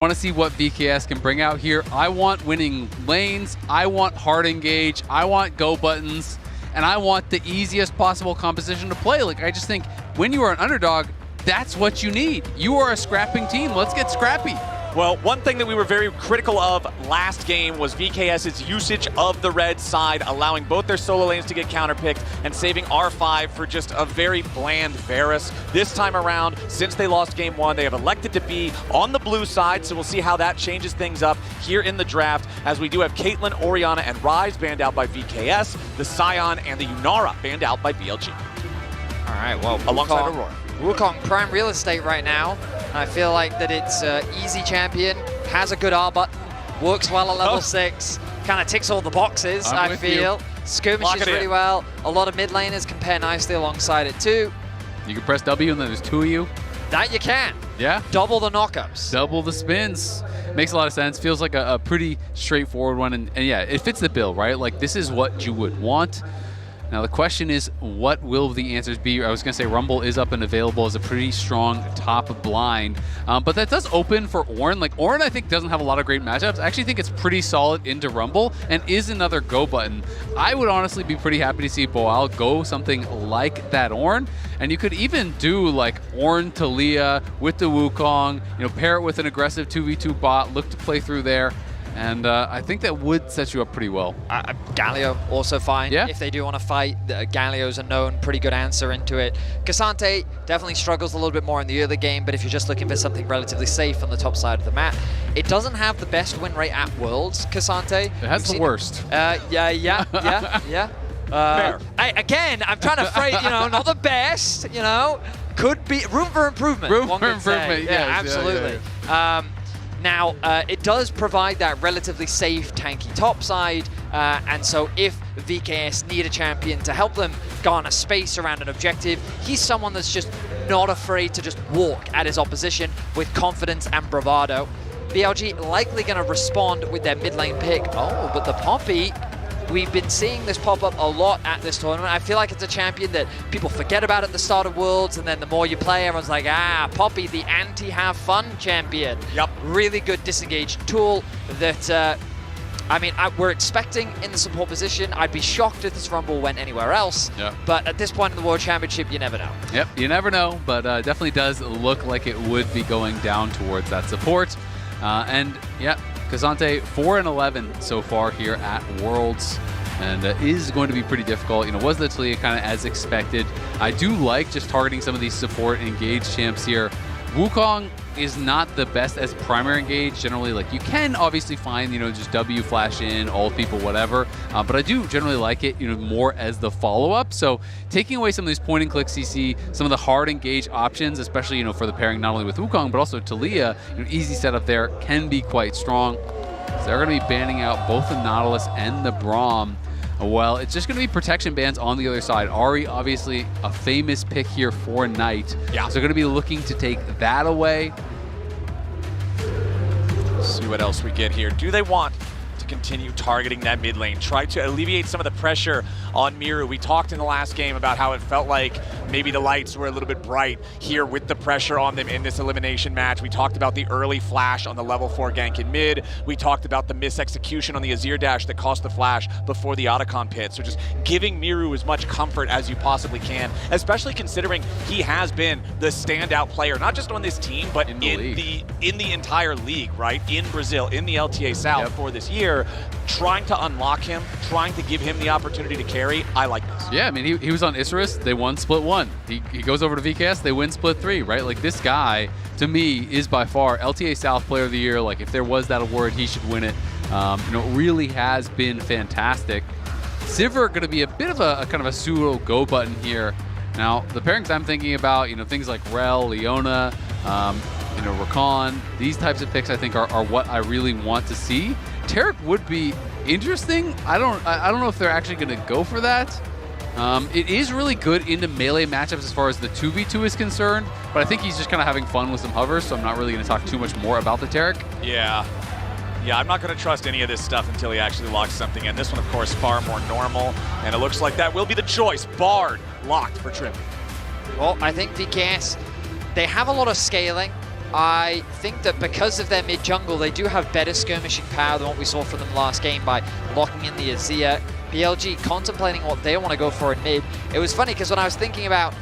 Want to see what VKS can bring out here. I want winning lanes, I want hard engage, I want go buttons, and I want the easiest possible composition to play. Like, I just think when you are an underdog, that's what you need. You are a scrapping team. Let's get scrappy. Well, one thing that we were very critical of last game was VKS's usage of the red side, allowing both their solo lanes to get counterpicked and saving R5 for just a very bland Varus. This time around, since they lost game 1, they have elected to be on the blue side, so we'll see how that changes things up here in the draft, as we do have Caitlyn, Orianna, and Ryze banned out by VKS, the Sion and the Yunara banned out by BLG. All right, well, alongside Aurora. Wukong prime real estate right now. I feel like that it's easy champion, has a good R button, works well at level 6, kind of ticks all the boxes, I feel. Skirmishes really well. A lot of mid laners can pair nicely alongside it too. You can press W and then there's 2 of you. That you can. Yeah. Double the knockups. Double the spins. Makes a lot of sense. Feels like a pretty straightforward one. And yeah, it fits the bill, right? Like, this is what you would want. Now the question is, what will the answers be? I was going to say Rumble is up and available as a pretty strong top blind, but that does open for Ornn. Like, Ornn, I think, doesn't have a lot of great matchups. I actually think it's pretty solid into Rumble and is another go button. I would honestly be pretty happy to see Boal go something like that Ornn, and you could even do like Ornn Talia with the Wukong, you know, pair it with an aggressive 2v2 bot, look to play through there. And I think that would set you up pretty well. Galio also fine. Yeah. If they do want to fight, Galio's a known pretty good answer into it. Cassante definitely struggles a little bit more in the early game, but if you're just looking for something relatively safe on the top side of the map, it doesn't have the best win rate at Worlds, Cassante. It has the worst. Yeah. Fair. Again, I'm trying to phrase, you know, not the best, you know, could be room for improvement. Room for improvement, yeah, absolutely. Yeah. Now, it does provide that relatively safe, tanky top side, and so if VKS need a champion to help them garner space around an objective, he's someone that's just not afraid to just walk at his opposition with confidence and bravado. BLG likely going to respond with their mid lane pick. Oh, but the Poppy, we've been seeing this pop up a lot at this tournament. I feel like it's a champion that people forget about at the start of Worlds, and then the more you play, everyone's like, Poppy, the anti-have-fun champion. Yep. Really good disengaged tool that, we're expecting in the support position. I'd be shocked if this Rumble went anywhere else, but at this point in the World Championship, you never know. Yep, you never know, but definitely does look like it would be going down towards that support. And yeah, Cassante 4-11 so far here at Worlds, and is going to be pretty difficult. You know, was literally kind of as expected. I do like just targeting some of these support engaged champs here. Wukong is not the best as primary engage. Generally, like, you can obviously find, you know, just W flash in, all people, whatever. But I do generally like it, you know, more as the follow-up. So taking away some of these point and click CC, some of the hard engage options, especially, you know, for the pairing not only with Wukong, but also Talia, you know, easy setup there can be quite strong. So they're going to be banning out both the Nautilus and the Braum. Well, it's just going to be protection bans on the other side. Ahri, obviously, a famous pick here for Knight. Yeah. So they're going to be looking to take that away. See what else we get here. Do they want to continue targeting that mid lane? Try to alleviate some of the pressure on Miru. We talked in the last game about how it felt like maybe the lights were a little bit bright here with the pressure on them in this elimination match. We talked about the early flash on the level 4 gank in mid. We talked about the misexecution on the Azir dash that cost the flash before the Otacon pit. So just giving Miru as much comfort as you possibly can, especially considering he has been the standout player, not just on this team, but in the entire league, right? In Brazil, in the LTA South for this year. Trying to unlock him, trying to give him the opportunity to carry. I like this. Yeah, I mean, he was on Isurus, they won split 1. He goes over to VKS, they win split 3, right? Like, this guy, to me, is by far LTA South Player of the Year. Like, if there was that award, he should win it. You know, really has been fantastic. Sivir going to be a bit of a kind of a pseudo go button here. Now, the pairings I'm thinking about, you know, things like Rel, Leona, you know, Rakan, these types of picks I think are what I really want to see. Taric would be interesting. I don't know if they're actually going to go for that. It is really good into melee matchups as far as the 2v2 is concerned, but I think he's just kind of having fun with some hovers, so I'm not really going to talk too much more about the Taric. Yeah, I'm not going to trust any of this stuff until he actually locks something in. This one, of course, far more normal, and it looks like that will be the choice. Bard locked for Trim. Well, I think VKS, they have a lot of scaling. I think that because of their mid jungle, they do have better skirmishing power than what we saw from them last game by locking in the Azir. BLG contemplating what they want to go for in mid. It was funny because when I was thinking about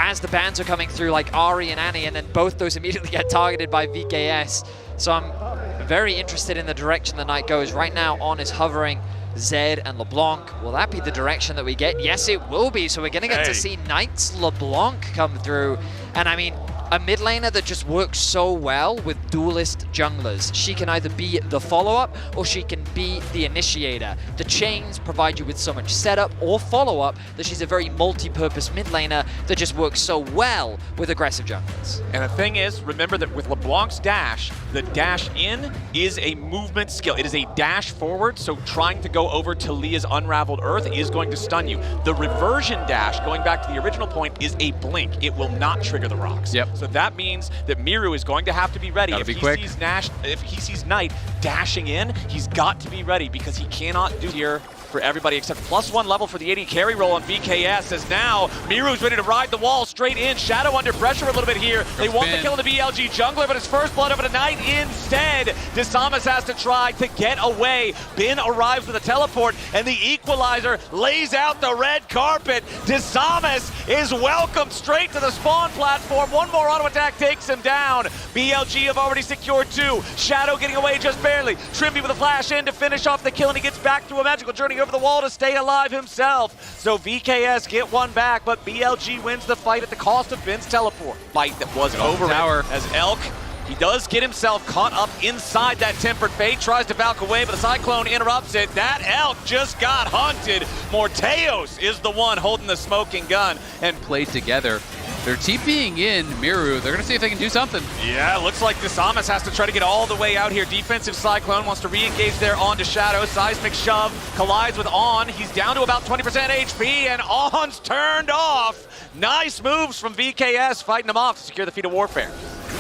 as the bans are coming through, like Ahri and Annie, and then both those immediately get targeted by VKS. So I'm very interested in the direction the Knight goes. Right now, On is hovering Zed and LeBlanc. Will that be the direction that we get? Yes, it will be. So we're going to get to see Knight's LeBlanc come through. And I mean, a mid laner that just works so well with duelist junglers. She can either be the follow-up or she can be the initiator. The chains provide you with so much setup or follow-up that she's a very multi-purpose mid laner that just works so well with aggressive junglers. And the thing is, remember that with LeBlanc's dash, the dash in is a movement skill. It is a dash forward, so trying to go over to Leah's Unraveled Earth is going to stun you. The reversion dash, going back to the original point, is a blink. It will not trigger the rocks. Yep. So that means that Miru is going to have to be ready. Gotta be quick. If he sees Knight dashing in, he's got to be ready because he cannot do here for everybody except +1 level for the AD carry roll on VKS, as now Miru's ready to ride the wall straight in. Shadow under pressure a little bit here. They want to kill the BLG jungler, but it's first blood over to Knight instead. Desamas has to try to get away. Bin arrives with a teleport, and the equalizer lays out the red carpet. Desamas is welcomed straight to the spawn platform. One more auto attack takes him down. BLG have already secured 2. Shadow getting away just barely. Trimby with a flash in to finish off the kill, and he gets back through a magical journey over the wall to stay alive himself. So VKS get one back, but BLG wins the fight at the cost of Bin's teleport. Fight that was over tower. As Elk, he does get himself caught up inside that Tempered Fate, tries to Valk away, but the Cyclone interrupts it. That Elk just got hunted. Morteos is the one holding the smoking gun. And played together. They're TPing in Miru. They're going to see if they can do something. yeah, looks like Desamas has to try to get all the way out here. Defensive Cyclone wants to re-engage there onto Shadow. Seismic shove collides with On. He's down to about 20% HP, and On's turned off. Nice moves from VKS, fighting him off to secure the feat of warfare.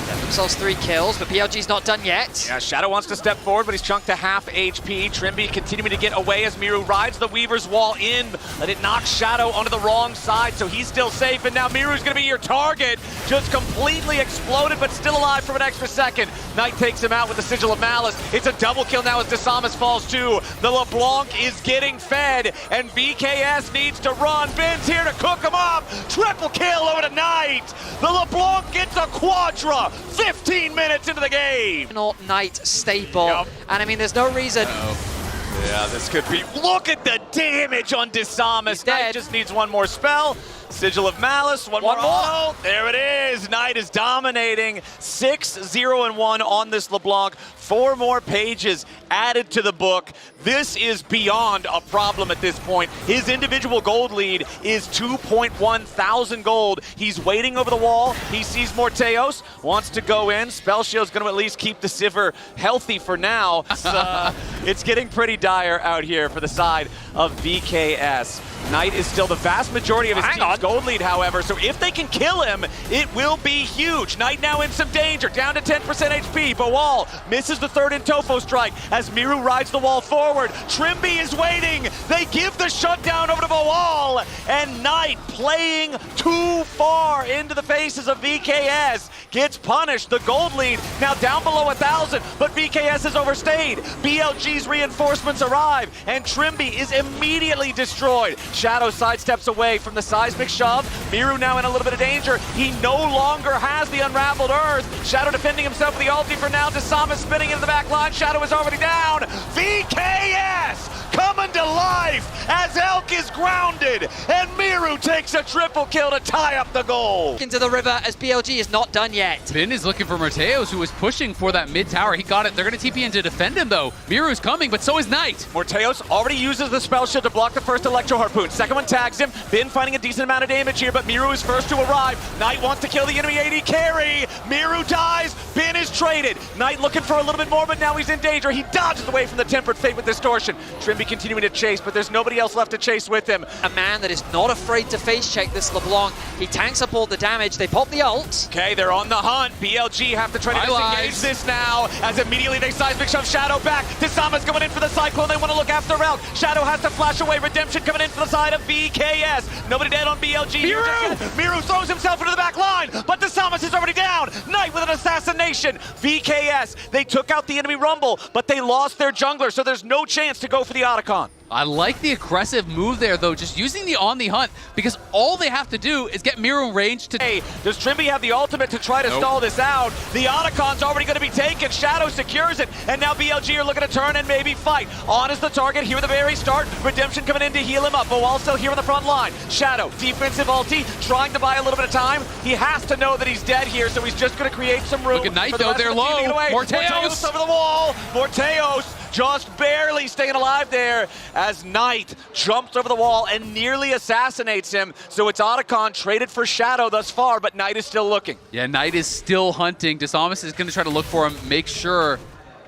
Get themselves 3 kills, but BLG's not done yet. Yeah, Shadow wants to step forward, but he's chunked to half HP. Trimby continuing to get away as Miru rides the Weaver's Wall in, but it knocks Shadow onto the wrong side, so he's still safe, and now Miru's gonna be your target. Just completely exploded, but still alive for an extra second. Knight takes him out with the Sigil of Malice. It's a double kill now as Desamas falls too. The LeBlanc is getting fed, and VKS needs to run. Bin's here to cook him up. Triple kill over to Knight. The LeBlanc gets a quadra. 15 minutes into the game. Knight staple, and I mean, there's no reason. Yeah, this could be. Look at the damage on Desamas. Knight just needs one more spell. Sigil of Malice, one more. Oh, there it is. Knight is dominating. 6-0-1 on this LeBlanc. 4 more pages added to the book. This is beyond a problem at this point. His individual gold lead is 2.1 thousand gold. He's waiting over the wall. He sees Morteos, wants to go in. Spell Shield's going to at least keep the Sivir healthy for now. It's getting pretty dire out here for the side of VKS. Knight is still the vast majority of his team's gold lead, however, so if they can kill him, it will be huge. Knight now in some danger, down to 10% HP. Bawal misses the third in Tofo strike as Miru rides the wall forward. Trimby is waiting. They give the shutdown over to Bawal, and Knight, playing too far into the faces of VKS, gets punished. The gold lead now down below 1,000, but VKS has overstayed. BLG's reinforcements arrive, and Trimby is immediately destroyed. Shadow sidesteps away from the seismic shove. Miru now in a little bit of danger. He no longer has the Unraveled Earth. Shadow defending himself with the ulti for now. Desamas spinning into the back line. Shadow is already down. VKS coming to life as Elk is grounded, and Miru takes a triple kill to tie up the goal. Into the river as BLG is not done yet. Bin is looking for Morteos, who was pushing for that mid tower. He got it. They're going to TP in to defend him, though. Miru's coming, but so is Knight. Morteos already uses the spell shield to block the first Electro Harpoon. Second one tags him. Bin finding a decent amount of damage here, but Miru is first to arrive. Knight wants to kill the enemy AD carry. Miru dies. Bin is traded. Knight looking for a little bit more, but now he's in danger. He dodges away from the Tempered Fate with Distortion. Trimby continues continuing to chase, but there's nobody else left to chase with him. A man that is not afraid to face check this LeBlanc. He tanks up all the damage. They pop the ult. Okay, they're on the hunt. BLG have to try to disengage this now, as immediately they seismic shove Shadow back. Tisama's going in for the Cyclone. They want to look after Elk. Shadow has to flash away. Redemption coming in for the side of BKS. Nobody dead on BLG. Miru throws himself into the back line, but Tisamas is already down. Knight with an assassination. VKS, they took out the enemy Rumble, but they lost their jungler, so there's no chance to go for the Otacon. I like the aggressive move there, though, just using the on the hunt, because all they have to do is get Miru range to... Hey, does Trimby have the ultimate to try to stall this out? The Otacon's already going to be taken. Shadow secures it, and now BLG are looking to turn and maybe fight. On is the target here at the very start. Redemption coming in to heal him up. Boal still here on the front line. Shadow, defensive ulti, trying to buy a little bit of time. He has to know that he's dead here, so he's just going to create some room. Look at Knight, though, they're low. Morteos over the wall. Morteos just barely staying alive there as Knight jumps over the wall and nearly assassinates him. So it's Otacon traded for Shadow thus far, but Knight is still looking. Yeah, Knight is still hunting. Tisamas is going to try to look for him, make sure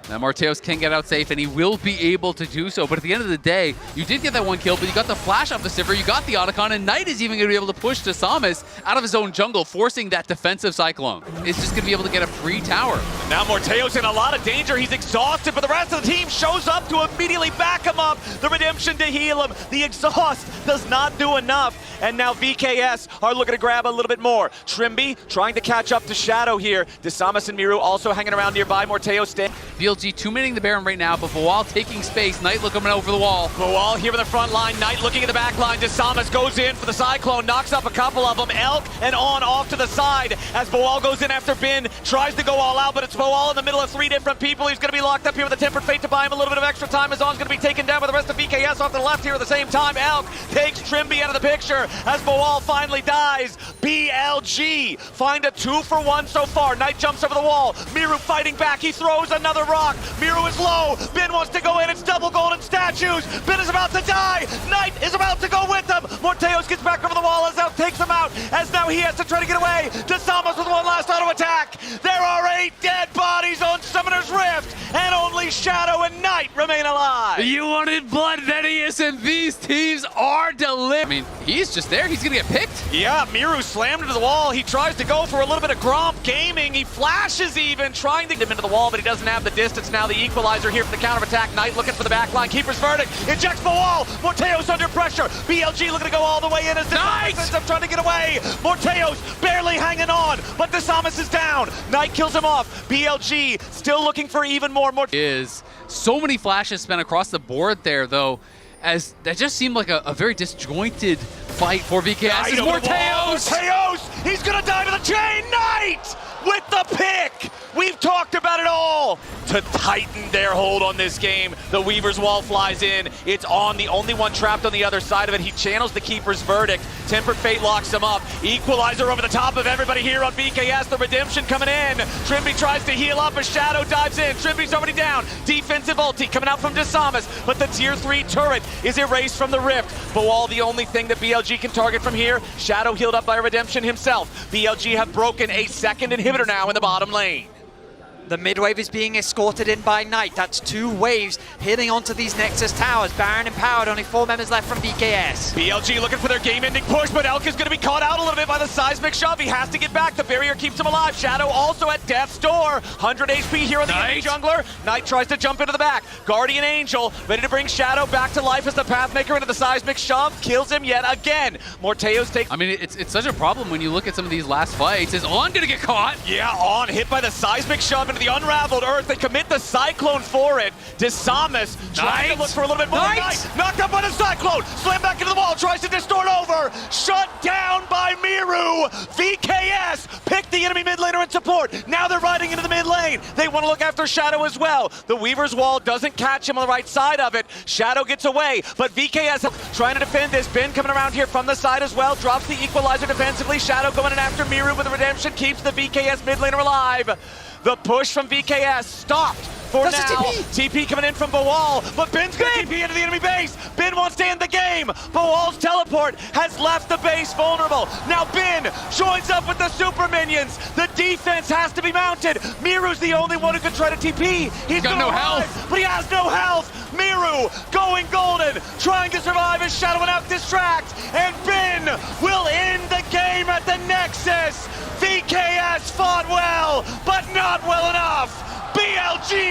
that Morteos can get out safe, and he will be able to do so. But at the end of the day, you did get that one kill, but you got the flash off the Sivir, you got the Otacon, and Knight is even going to be able to push Tisamas out of his own jungle, forcing that defensive Cyclone. It's just going to be able to get a free tower. Now Morteos in a lot of danger. He's exhausted, but the rest of the team shows up to immediately back him up. The Redemption to heal him. The exhaust does not do enough. And now VKS are looking to grab a little bit more. Trimby trying to catch up to Shadow here. Tisamas and Miru also hanging around nearby. Morteos staying. BLG 2-minning the Baron right now, but Boal taking space. Knight looking over the wall. Boal here in the front line. Knight looking at the back line. Tisamas goes in for the Cyclone, knocks up a couple of them. Elk and on off to the side as Boal goes in after Bin. Tries to go all out, but it's Boal in the middle of 3 different people. He's going to be locked up here with a Tempered Fate to buy him a little bit of extra time. Azon's going to be taken down by the rest of VKS off to the left here at the same time. Elk takes Trimby out of the picture as Boal finally dies. BLG find a 2-for-1 so far. Knight jumps over the wall. Miru fighting back. He throws another rock. Miru is low. Bin wants to go in. It's double golden statues. Bin is about to die. Knight is about to go with them. Morteos gets back over the wall as Elk takes him out. As now he has to try to get away. Tisamas with one last auto attack. There are 8 dead bodies on Summoner's Rift, and only Shadow and Knight remain alive. You wanted blood, Venius, and these teams are delivering. I mean, he's just there. He's going to get picked. Yeah, Miru slammed into the wall. He tries to go for a little bit of Gromp gaming. He flashes even, trying to get him into the wall, but he doesn't have the distance now. The equalizer here for the counterattack. Knight looking for the back line. Keeper's verdict. Injects Boal. Morteos under pressure. BLG looking to go all the way in as Knight ends up trying to get away. Morteos barely hanging on, but Tisamas is down. Knight kills him off. BLG still looking for even more. Is so many flashes spent across the board there, though, as that just seemed like a very disjointed fight for VKS. It's Morteos! He's gonna die to the chain! Knight with the pick! We've talked about it all! To tighten their hold on this game, the Weaver's Wall flies in. It's on, the only one trapped on the other side of it. He channels the Keeper's verdict. Tempered Fate locks him up. Equalizer over the top of everybody here on VKS. The Redemption coming in. Trimby tries to heal up as Shadow dives in. Trimby's already down. Defensive ulti coming out from Tisamas, but the tier 3 turret is erased from the Rift. Boal, the only thing that BLG can target from here. Shadow healed up by Redemption himself. BLG have broken a second inhibitor now in the bottom lane. The mid wave is being escorted in by Knight. That's 2 waves hitting onto these Nexus towers. Baron empowered, only 4 members left from BKS. BLG looking for their game-ending push, but Elk is going to be caught out a little bit by the seismic shove. He has to get back. The barrier keeps him alive. Shadow also at death's door. 100 HP here on the enemy jungler. Knight tries to jump into the back. Guardian Angel ready to bring Shadow back to life as the Pathmaker into the seismic shove. Kills him yet again. Morteos takes... I mean, it's such a problem when you look at some of these last fights. Is On going to get caught? Yeah, On hit by the seismic shove into the unraveled earth. They commit the Cyclone for it. Tisamas trying to look for a little bit more. Knight knocked up by the Cyclone. Slam back into the wall. Tries to distort over. Shut down by Miru. VKS picked the enemy mid laner in support. Now they're riding into the mid lane. They want to look after Shadow as well. The Weaver's Wall doesn't catch him on the right side of it. Shadow gets away, but VKS trying to defend this. Ben coming around here from the side as well. Drops the equalizer defensively. Shadow going in after Miru with the Redemption. Keeps the VKS mid laner alive. The push from VKS stopped for That's a now. TP. TP coming in from Bawal, but Bin's gonna TP into the enemy base. Bin wants to end the game. Bawal's teleport has left the base vulnerable. Now Bin joins up with the super minions. The defense has to be mounted. Miru's the only one who can try to TP. He's got gonna no arrive, health. but he has no health. Miru going golden, trying to survive as Shadow and Out distract, and Bin will end the game at the Nexus. VKS fought well, but not well enough. BLG